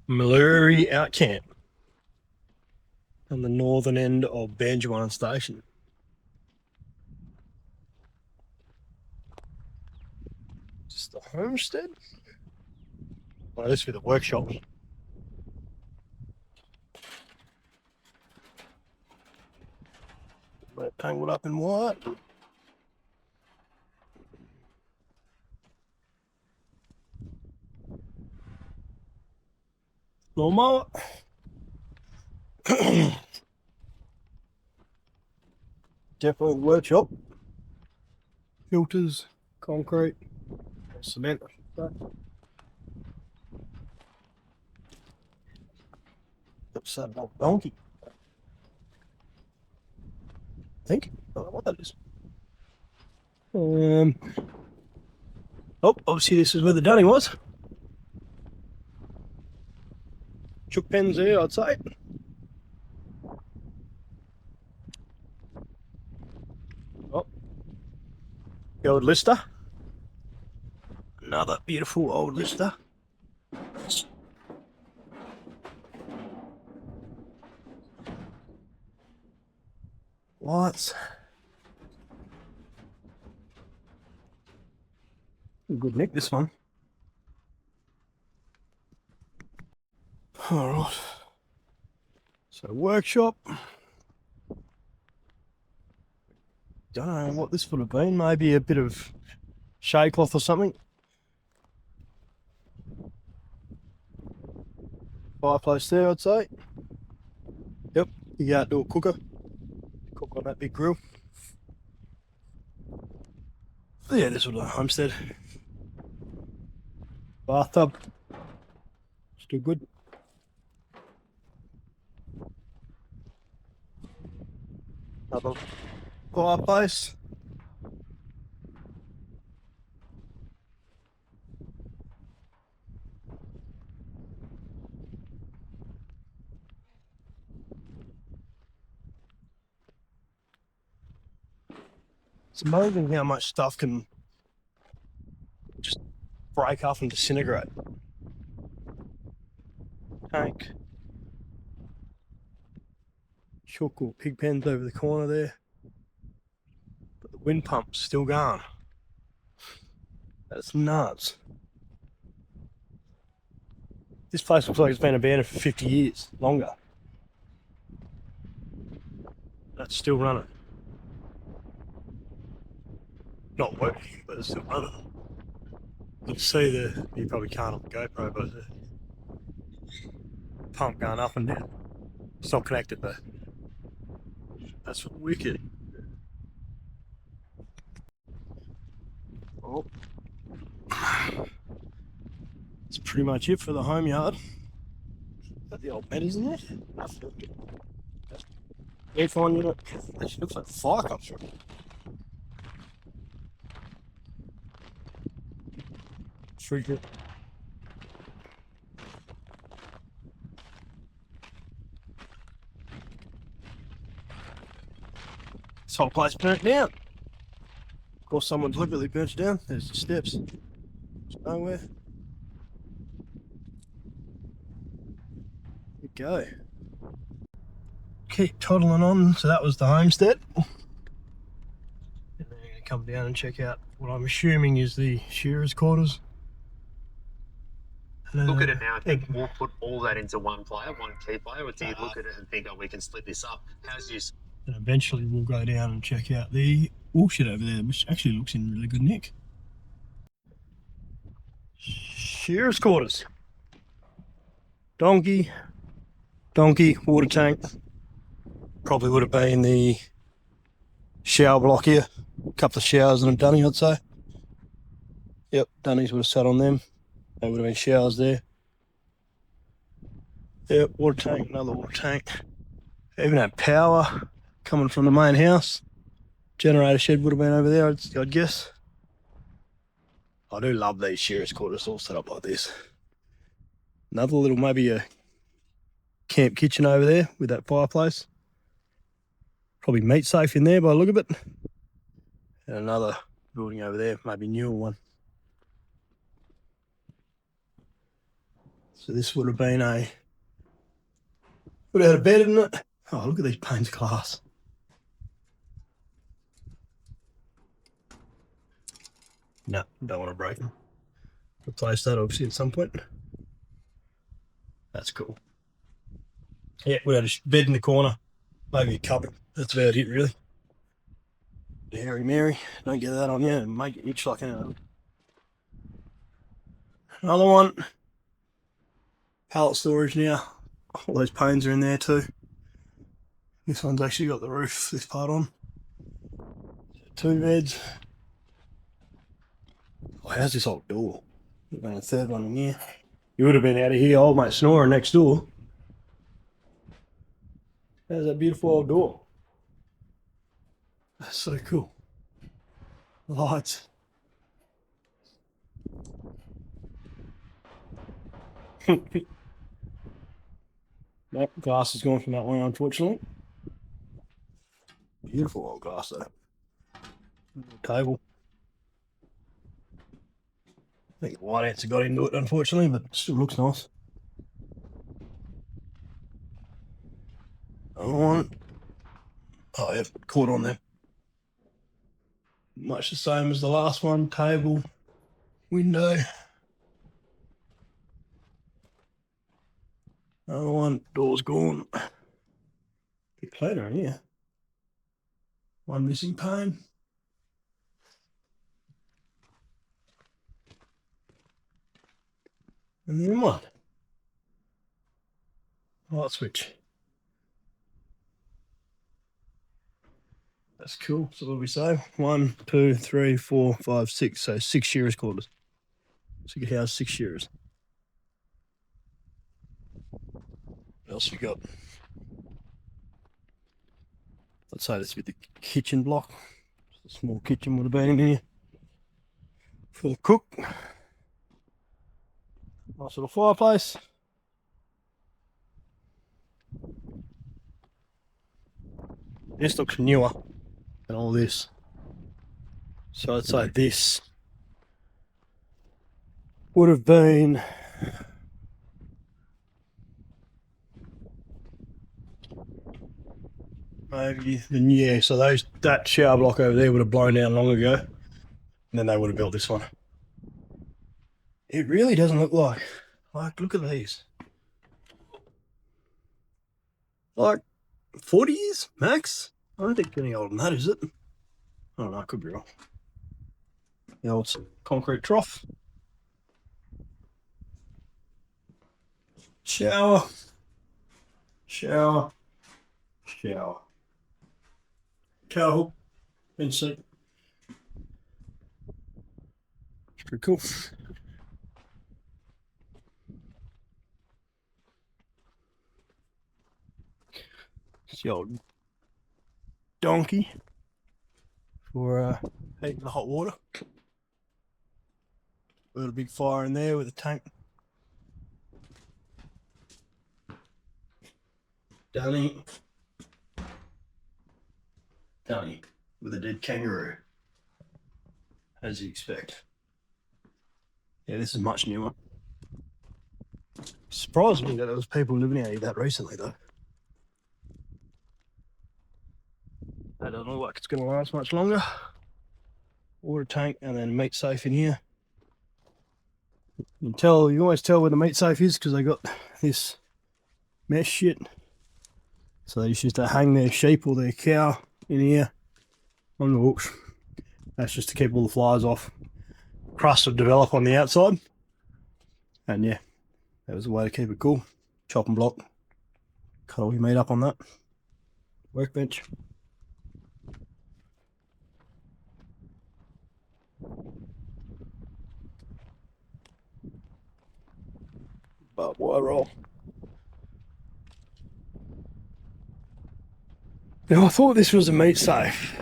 Milurie Outcamp on the northern end of Banjuan Station. Just the homestead? Well, this would be the workshop. Tangled up in white. Lawnmower. Definitely workshop. Filters, concrete, cement. That's that old donkey. I think. I don't know what that is. Oh, obviously this is where the dunny was. Chook pens there, I'd say. Oh, the old lister. Another beautiful old lister. Lights. Good nick, this one. All right. So workshop. Don't know what this would have been. Maybe a bit of shade cloth or something. Fireplace there, I'd say. Yep, big outdoor cooker. Cook on that big grill. Yeah, this was a homestead. Bathtub. Still good. Another fireplace. It's amazing how much stuff can just break up and disintegrate. Tank. Chook or pig pens over the corner there. But the wind pump's still going. That's nuts. This place looks like it's been abandoned for 50 years, longer. That's still running. Not working, but it's still running. You can see you probably can't on the GoPro, but the pump going up and down. It's not connected though. That's wicked. Oh. That's pretty much it for the home yard. Got the old meadows in there. Air fine unit. Actually looks like fire comes through. Freaking. This whole place burnt down. Of course, someone deliberately burnt it down. There's the steps. There's nowhere. There you go. Keep toddling on. So that was the homestead. And then I'm going to come down and check out what I'm assuming is the shearer's quarters. Look at it now and think we'll put all that into one player, one key player, or do you look at it and think, oh, we can split this up? How's you? And eventually we'll go down and check out the woolshed over there, which actually looks in really good nick. Shearer's quarters. Donkey, water tank. Probably would have been the shower block here. A couple of showers and a dunny, I'd say. Yep, dunnies would have sat on them. There would have been showers there. Yep, water tank, another water tank. Even had power coming from the main house. Generator shed would have been over there, I'd guess. I do love these shearer's quarters all set up like this. Another little, maybe a camp kitchen over there with that fireplace. Probably meat safe in there by the look of it. And another building over there, maybe newer one. So this would have been would have had a bed in it. Oh, look at these panes of glass. No, don't want to break them. Replace that obviously at some point. That's cool. Yeah, we had a bed in the corner, maybe a cupboard. That's about it, really. Harry Mary, don't get that on you and make it itch like anything. Another one. Pallet storage now. All those panes are in there too. This one's actually got the roof, this part on. 2 beds. Oh, how's this old door? There's been a third one in here. You would have been out of here, old mate snoring next door. How's that beautiful old door? That's so cool. Lights. Nope, glass is gone from that one, unfortunately. Beautiful old glass though. Table. I think the white ants got into it, unfortunately, but it still looks nice. Another one. Oh, yeah, caught on there. Much the same as the last one. Table, window. Another one, door's gone. Bit cleaner in here. One missing pane. And then one. Light switch. That's cool. So what do we say? 1, 2, 3, 4, 5, 6. So 6 shearers quarters. So you can house 6 shearers. What else we got? I'd say this with the kitchen block. Just a small kitchen would have been in here. For the cook. Nice little fireplace. This looks newer than all this. So I'd say this would have been maybe so that shower block over there would have blown down long ago, and then they would have built this one. It really doesn't look like look at these. Like 40 years max? I don't think any older than that, is it? I don't know, I could be wrong. The old concrete trough. Shower. Shower. Shower. Towel hook. Bench seat. It's pretty cool. It's the old donkey for heating the hot water. We got a big fire in there with a tank. Dunny with a dead kangaroo, as you expect. Yeah, this is much newer. Surprised me that there was people living out here that recently though. That doesn't look like it's going to last much longer. Water tank and then meat safe in here. You can always tell where the meat safe is because they got this mesh shit. So they used to hang their sheep or their cow in here on the hooks. That's just to keep all the flies off. Crust would develop on the outside. And yeah, that was a way to keep it cool. Chop and block. Cut all your meat up on that. Workbench. Barbed wire roll. Now I thought this was a meat safe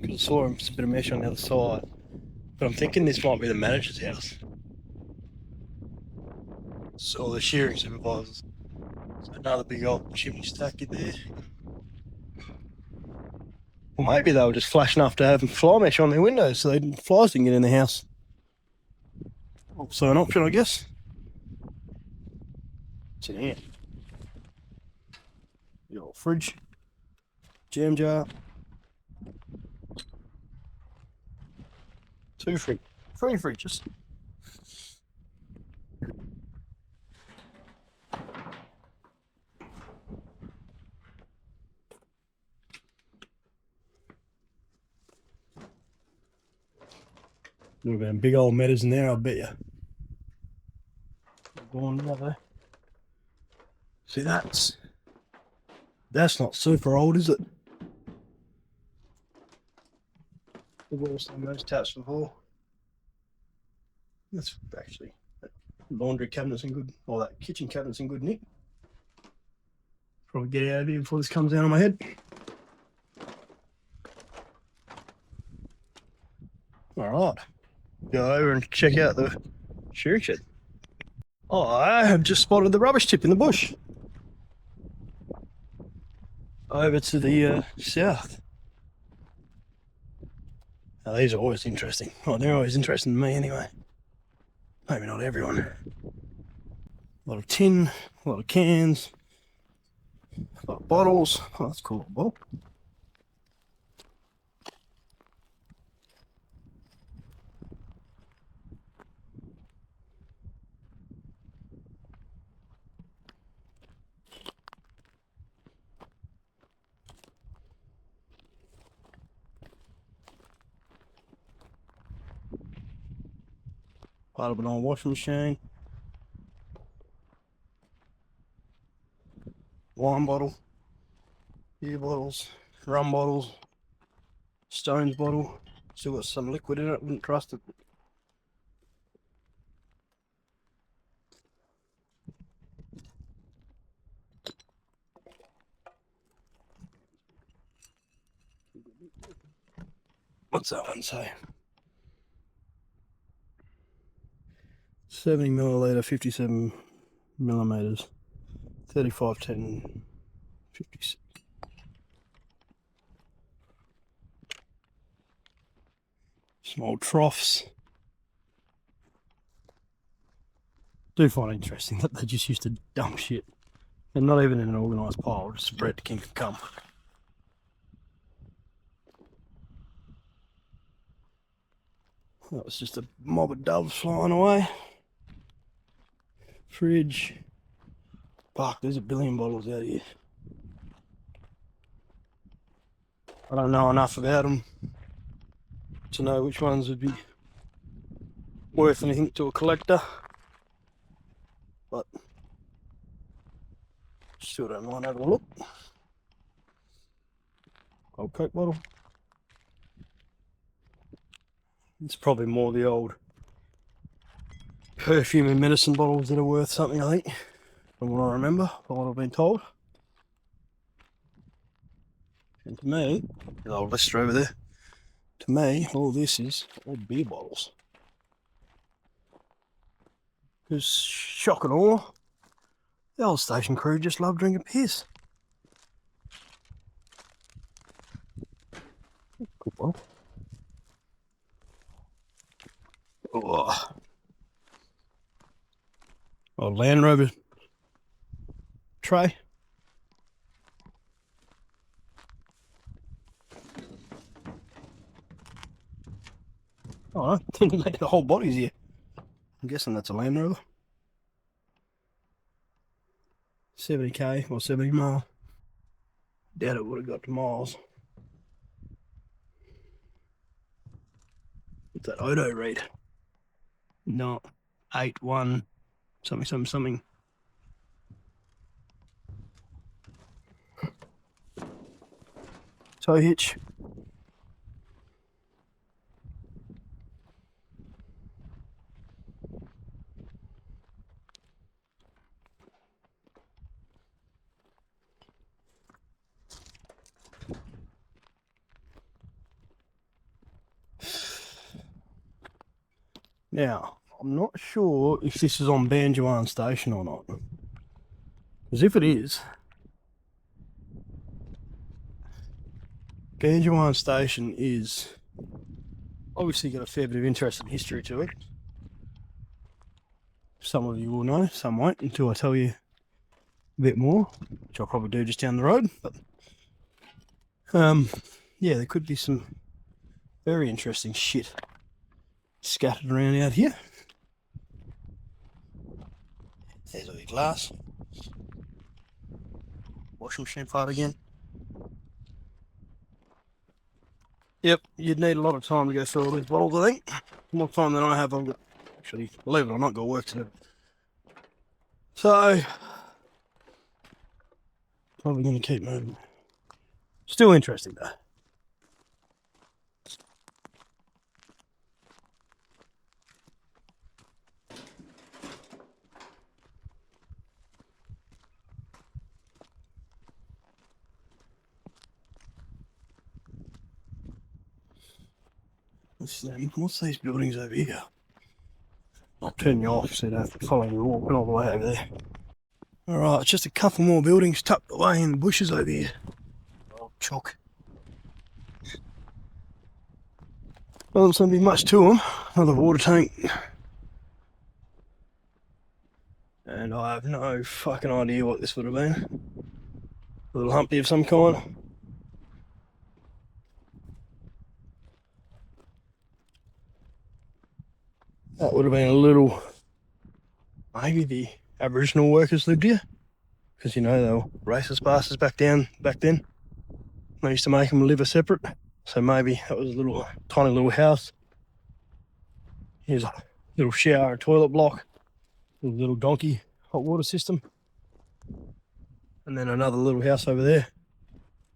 because I saw a bit of mesh on the other side, but I'm thinking this might be the manager's house. So the shearing supervisors. So another big old chimney stack in there. Well, maybe they were just flash enough to have fly mesh on their windows so flies didn't get in the house. Also an option, I guess. What's in here? Your fridge, jam jar, three fridges. Would have been big old meadows in there, I bet you. Going there. See, that's not super old, is it? The walls on those taps before. That's actually that laundry cabinet's in good, or that kitchen cabinet's in good nick. Probably get out of here before this comes down on my head. All right, go over and check out the shearing shed. Oh, I have just spotted the rubbish tip in the bush. Over to the south. Now, these are always interesting. Oh, they're always interesting to me anyway. Maybe not everyone. A lot of tin, a lot of cans, a lot of bottles. Oh, that's cool. Bottle. Part of an old washing machine. Wine bottle. Beer bottles. Rum bottles. Stones bottle. Still got some liquid in it, wouldn't trust it. What's that one say? 70 milliliter, 57 millimeters, 3510, 56. Small troughs. Do find it interesting that they just used to dump shit, and not even in an organised pile, just spread to king can come. That was just a mob of doves flying away. Fridge. Fuck, there's a billion bottles out here. I don't know enough about them to know which ones would be worth anything to a collector, but still don't mind having a look. Old Coke bottle. It's probably more the old perfume and medicine bottles that are worth something, I think, from what I remember, from what I've been told. And to me, the old Lister over there, to me, all this is all beer bottles. Because, shock and awe, the old station crew just love drinking piss. Good one. Oh. Old Land Rover tray. Oh, the whole body's here. I'm guessing that's a Land Rover. 70k or 70 mile. Doubt it would have got to miles. What's that Odo read? No, 81 something. Tow hitch. Now, I'm not sure if this is on Banjuan Station or not. Because if it is, Banjuan Station is obviously got a fair bit of interest and history to it. Some of you will know, some won't, until I tell you a bit more, which I'll probably do just down the road. But yeah, there could be some very interesting shit scattered around out here. There's all your glass. Washing machine part again. Yep, you'd need a lot of time to go through all these bottles, I think. More time than I have. I've got, actually, believe it or not, got work to do. So, probably going to keep moving. Still interesting though. What's these buildings over here? I'll turn you off so you don't have to follow me walking all the way over there. Alright, it's just a couple more buildings tucked away in the bushes over here. Oh, chalk. Doesn't seem to be much to them. Another water tank. And I have no fucking idea what this would have been. A little humpy of some kind. That would have been a little... Maybe the Aboriginal workers lived here. Because, you know, they were racist bastards back then. They used to make them live a separate. So maybe that was a little, tiny little house. Here's a little shower and toilet block. A little donkey hot water system. And then another little house over there.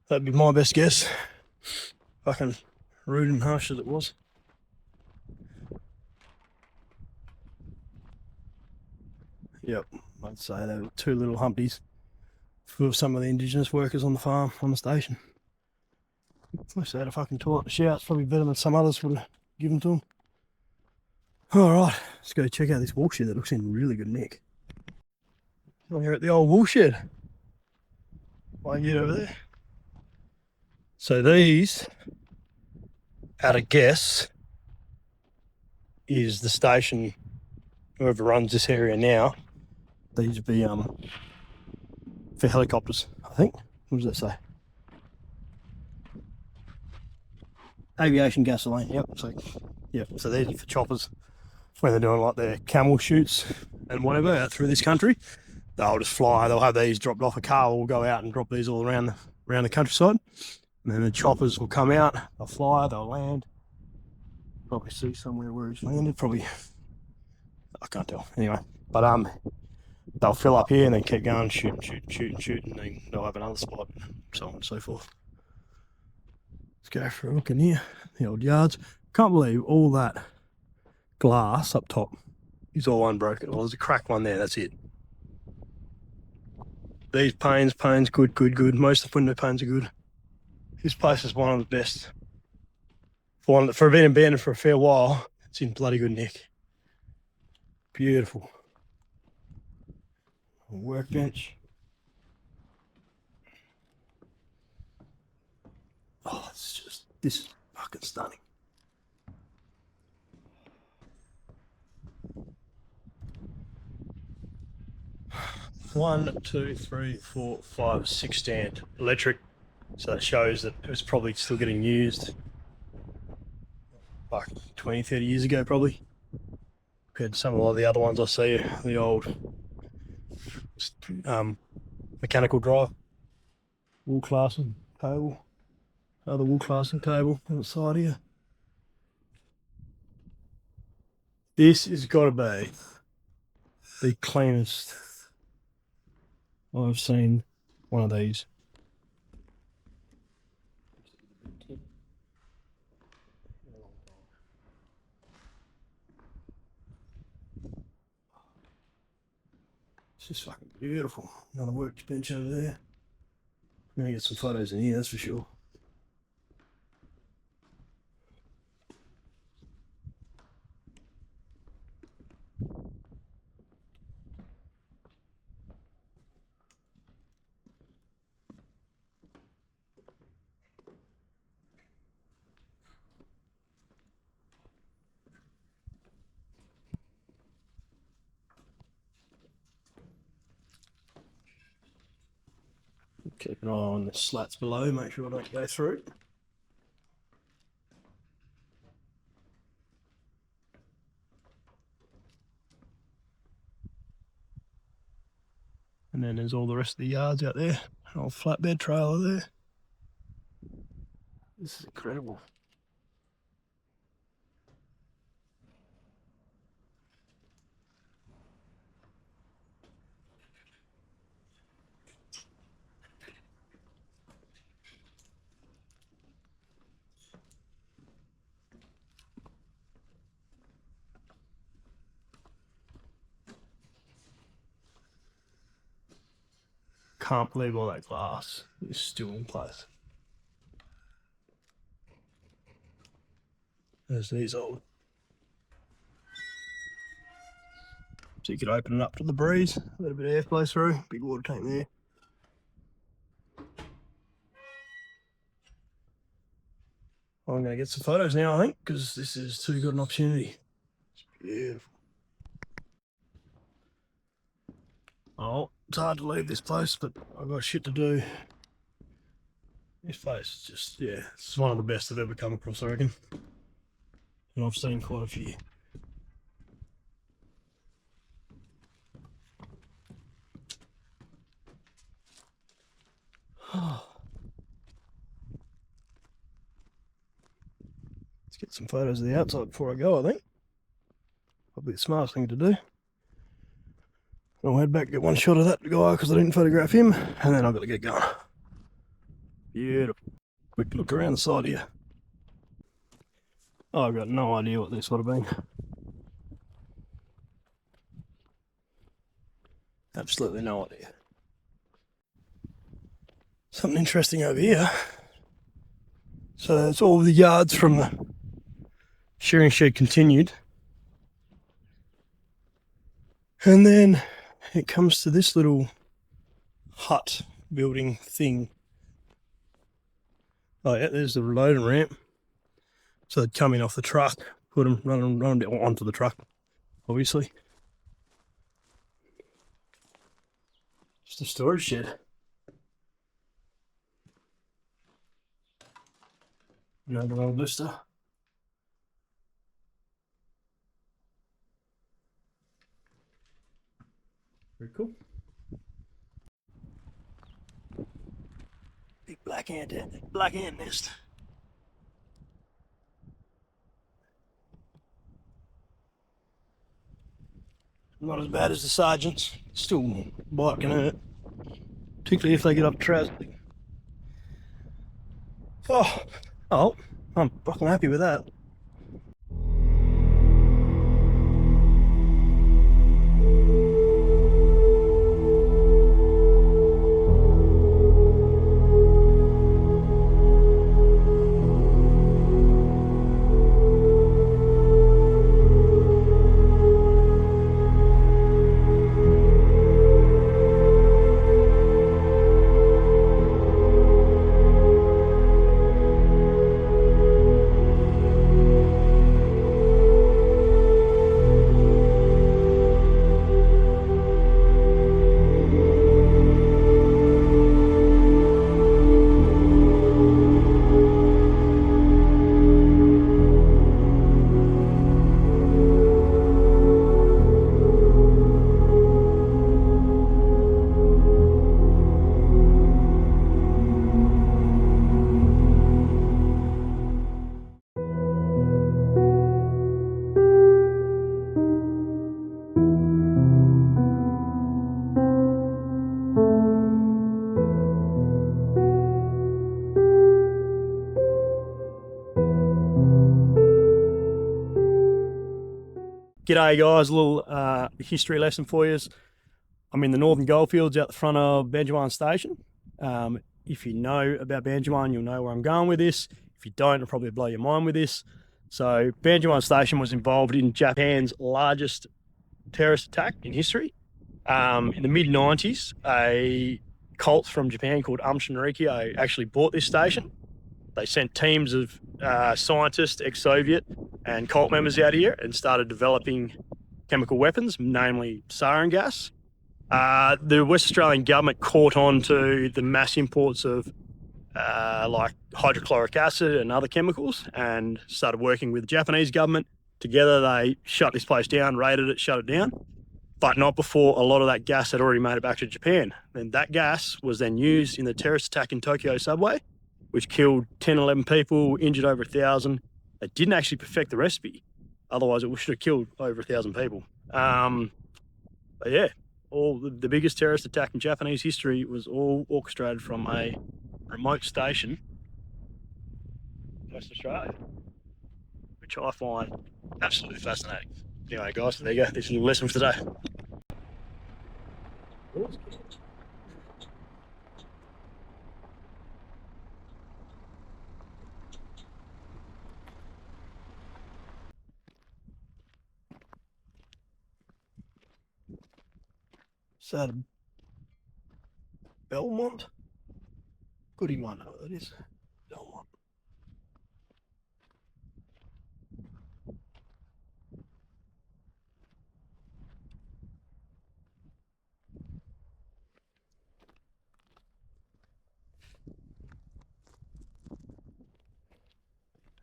That'd be my best guess. Fucking rude and harsh as it was. Yep, I'd say there were two little humpies for some of the Indigenous workers on the farm, on the station. Wish they had a fucking toilet to shower. It's probably better than some others would have given to them. Alright, let's go check out this woolshed that looks in really good nick. I'm here at the old woolshed. Why get over there? So these, at a guess, is the station, whoever runs this area now. These would be for helicopters, I think. What does that say? Aviation gasoline, yep. So these are for choppers when they're doing like their camel shoots and whatever out through this country. They'll just fly, they'll have these dropped off a car, will go out and drop these all around the countryside. And then the choppers will come out, they'll fly, they'll land. Probably see somewhere where he's landed, probably, I can't tell, anyway. But they'll fill up here and then keep going, shoot, and then they'll have another spot, so on and so forth. Let's go for a look in here, the old yards. Can't believe all that glass up top is all unbroken. Well, there's a cracked one there, that's it. These panes, good. Most of the window panes are good. This place is one of the best. For being abandoned for a fair while, it's in bloody good nick. Beautiful. A workbench. Oh, this is fucking stunning. One, two, three, 4, 5, 6 stand. Electric. So that shows that it was probably still getting used like 20, 30 years ago probably. Compared to some of the other ones I see, the old mechanical drive. Wool classing table. Another wool classing table on the side here. This has got to be the cleanest I've seen one of these. It's just fucking beautiful. Another workbench over there. I'm gonna get some photos in here, that's for sure. Keep an eye on the slats below, make sure I don't go through. And then there's all the rest of the yards out there. An old flatbed trailer there. This is incredible. Can't believe all that glass is still in place. There's these old. So you could open it up to the breeze, a little bit of airflow through, big water tank there. I'm going to get some photos now, I think, because this is too good an opportunity. It's beautiful. Oh, it's hard to leave this place, but I've got shit to do. This place is just, yeah, it's one of the best I've ever come across, I reckon. And I've seen quite a few. Let's get some photos of the outside before I go, I think. Probably the smartest thing to do. I'll head back and get one shot of that guy because I didn't photograph him, and then I've got to get going. Beautiful. Quick look around the side here. Oh, I've got no idea what this would have been. Absolutely no idea. Something interesting over here. So that's all the yards from the shearing shed continued. And then it comes to this little hut building thing. Oh yeah, there's the loading ramp. So they'd come in off the truck, put them, run them onto the truck, obviously. Just a storage shed. Another old blister. Very cool. Big black ant nest. Not as bad as the sergeants. Still bite can hurt. Particularly if they get up trousers. Oh, I'm fucking happy with that. G'day guys, a little history lesson for you. I'm in the Northern Goldfields out the front of Banjuan Station. If you know about Banjuan, you'll know where I'm going with this. If you don't, it'll probably blow your mind with this. So Banjuan Station was involved in Japan's largest terrorist attack in history. In the mid-90s, a cult from Japan called Shinrikyo actually bought this station. They sent teams of scientists, ex-Soviet and cult members out here and started developing chemical weapons, namely sarin gas. The West Australian government caught on to the mass imports of like hydrochloric acid and other chemicals and started working with the Japanese government. Together they shut this place down, raided it, shut it down, but not before a lot of that gas had already made it back to Japan. And that gas was then used in the terrorist attack in Tokyo subway, which killed 10, 11 people, injured over 1,000. They didn't actually perfect the recipe. Otherwise it should have killed over 1,000 people. But yeah, all the biggest terrorist attack in Japanese history was all orchestrated from a remote station in West Australia, which I find absolutely fascinating. Anyway, guys, there you go. This is your lesson for today. Is that a Belmont? Goody might know what that is. Belmont.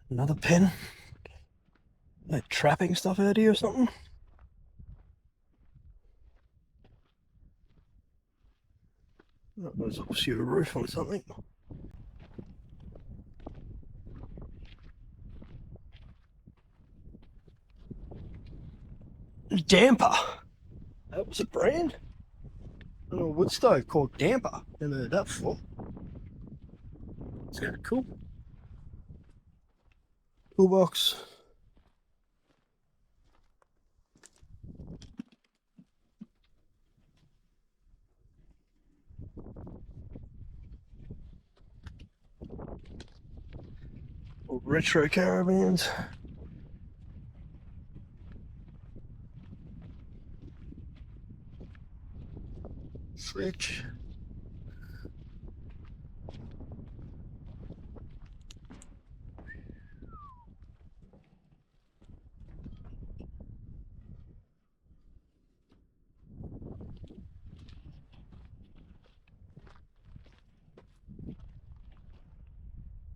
Another pen? Like trapping stuff out here or something? That was obviously a roof on something. Damper. That was a brand. A little wood stove called Damper. Never heard that before. It's kind of cool. Toolbox. Retro caravans. Fridge.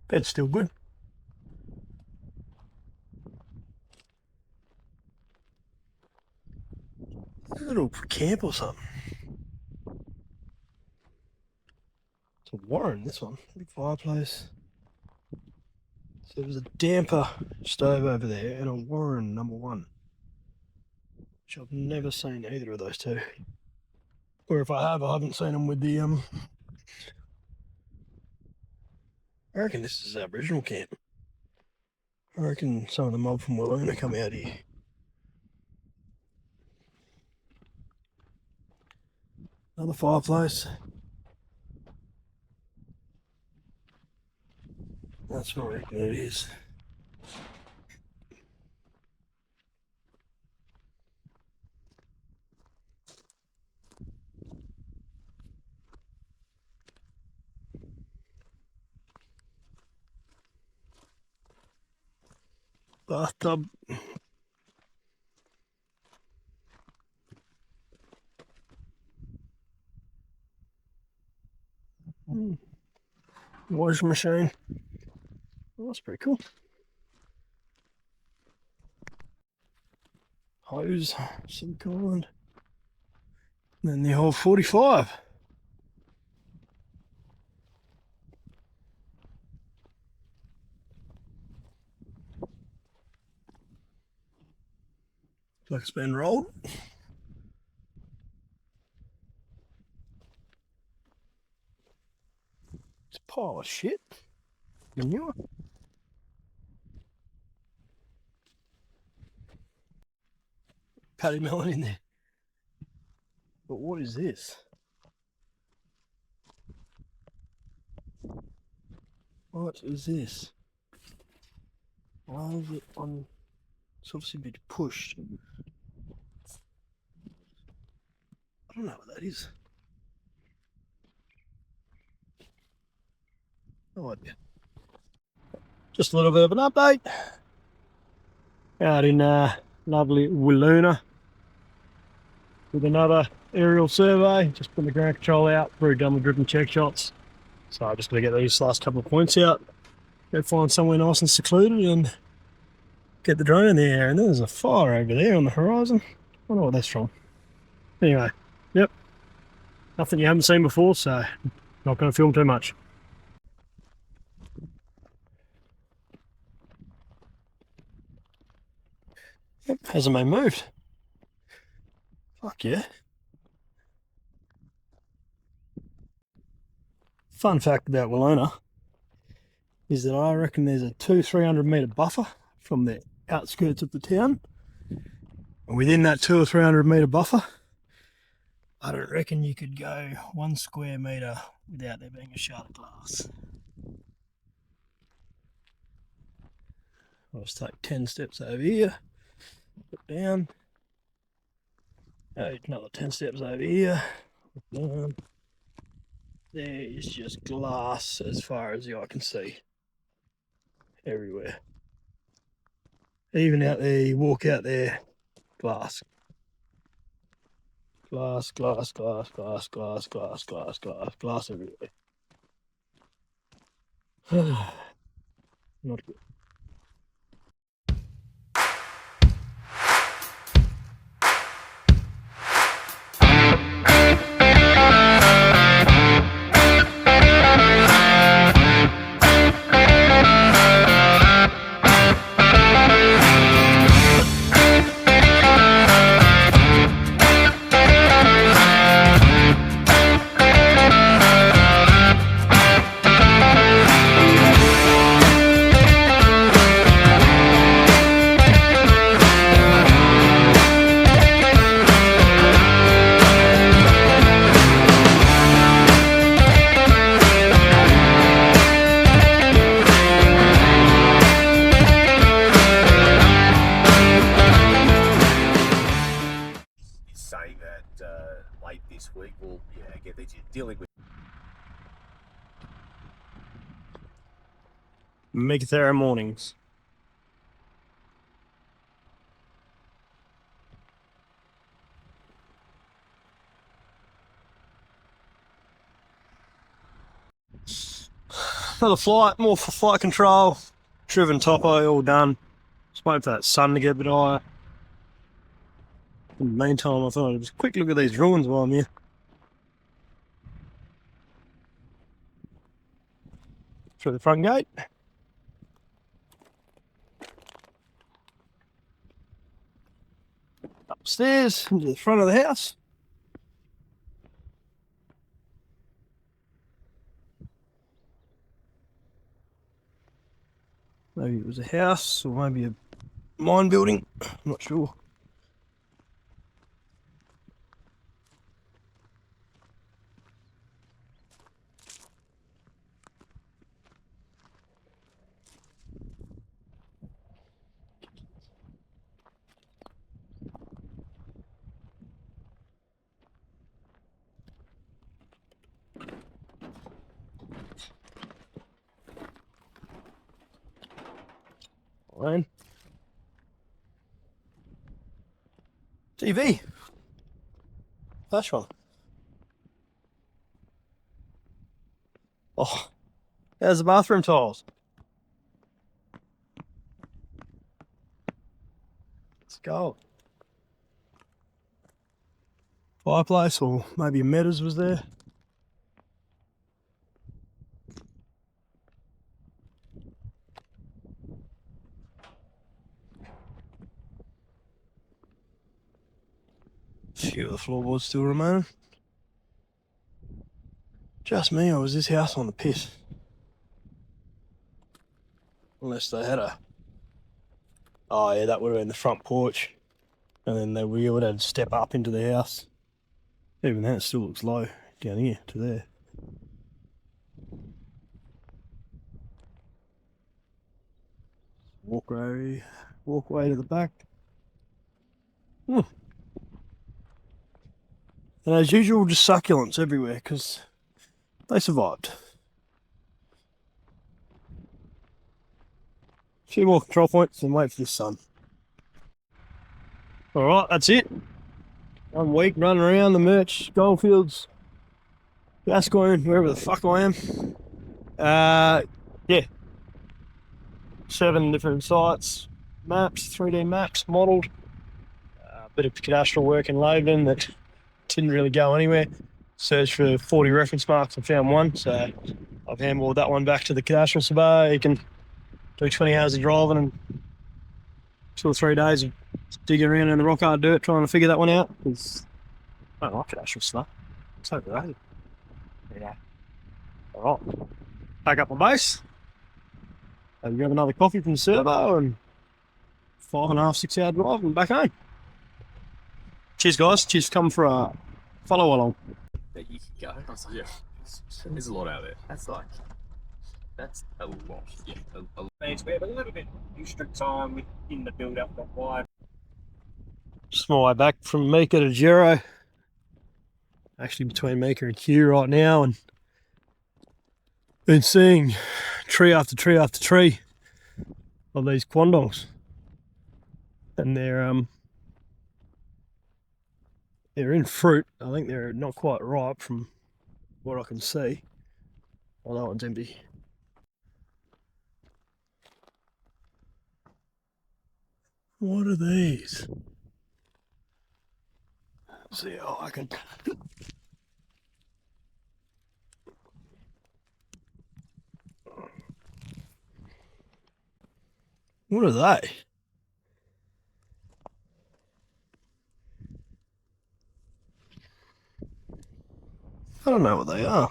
Bed's still good. A little camp or something. It's a warren, this one. Big fireplace. So there's a damper stove over there and a warren #1. Which I've never seen either of those two. Or if I have, I haven't seen them with the I reckon this is Aboriginal camp. I reckon some of the mob from Wooloona come out here. Another fireplace. That's what I reckon it is. Bathtub. Washing machine. Well, that's pretty cool. Hose, some kind. And then the whole 45. Looks like it's been rolled. It's a pile of shit. Manure. Paddy melon in there. But what is this? What is this? Why is it on? It's obviously been pushed. I don't know what that is. No idea. Just a little bit of an update. Out in lovely Wooloona with another aerial survey, just put the ground control out, very done with dripping check shots. So I'm just going to get these last couple of points out, go find somewhere nice and secluded and get the drone in the air. And there's a fire over there on the horizon. I wonder what that's from. Anyway, yep, nothing you haven't seen before, so not going to film too much. Yep, hasn't been moved. Fuck yeah. Fun fact about Wallona is that I reckon there's a 200-300 metre buffer from the outskirts of the town. And within that 200 or 300 metre buffer, I don't reckon you could go 1 square metre without there being a shard of glass. I'll just take 10 steps over here, look down. Another 10 steps over here, look down. There is just glass as far as the eye can see. Everywhere. Even out there, you walk out there, glass. Glass, glass, glass, glass, glass, glass, glass, glass, glass everywhere. Not good. Saying that late this week we'll get these dealing with. Meekatharra mornings. Another flight, more for flight control, driven topo, all done. Just waiting for that sun to get a bit higher. In the meantime, I thought I'd just quick look at these ruins while I'm here. Through the front gate. Upstairs, into the front of the house. Maybe it was a house, or maybe a mine building, I'm not sure. Fine. TV. Flash one. Oh, there's the bathroom tiles. Let's go. Fireplace, or maybe a Meadows was there. A few of the floorboards still remaining. Just me, or was this house on the piss? Unless they had a... Oh yeah, that would have been the front porch. And then we would have to step up into the house. Even then it still looks low down here to there. Walkway to the back. And as usual, just succulents everywhere because they survived. A few more control points and wait for this sun. Alright, that's it. 1 week running around the Murchison Goldfields, Gascoyne, wherever the fuck I am. Yeah. 7 different sites, maps, 3D maps, modelled. A bit of cadastral work in Loveland that didn't really go anywhere. Searched for 40 reference marks and found one, so I've handballed that one back to the cadastral surveyor. He can do 20 hours of driving and 2 or 3 days of digging around in the rock hard dirt trying to figure that one out. Because I don't like cadastral stuff. It's overrated. Yeah. Alright. Pack up my base. Grab another coffee from the servo and 5.5, 6 hour drive and back home. Cheers guys, cheers for coming for a follow along. That you can go. Yeah. There's a lot out there. That's a lot. Yeah. Means we have a little bit extra time in the build up, not wide. Just my way back from Meeka to Gero. Actually between Meeka and Kew right now, and been seeing tree after tree after tree of these quandongs. And they're in fruit. I think they're not quite ripe from what I can see. Oh, that one's empty. What are these? Let's see how I can. What are they? I don't know what they are.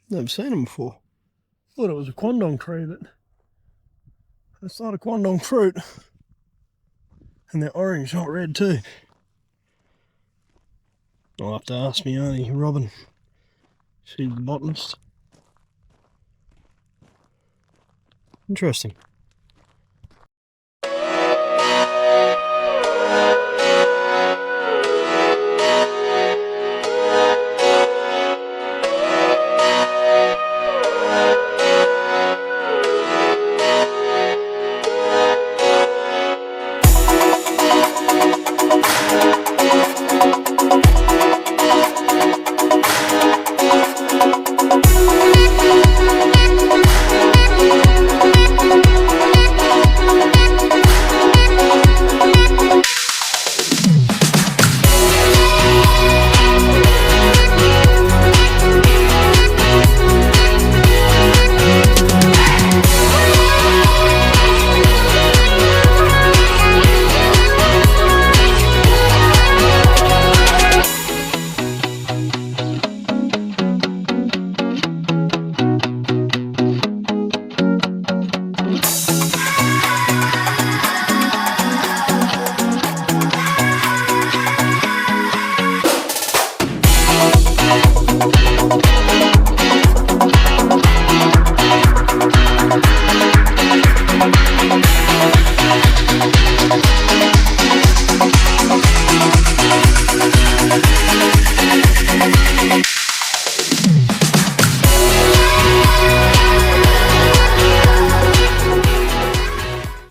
Never seen them before. Thought it was a quandong tree, but it's not a quandong fruit. And they're orange, not red too. I'll have to ask me auntie Robin. She's the botanist. Interesting.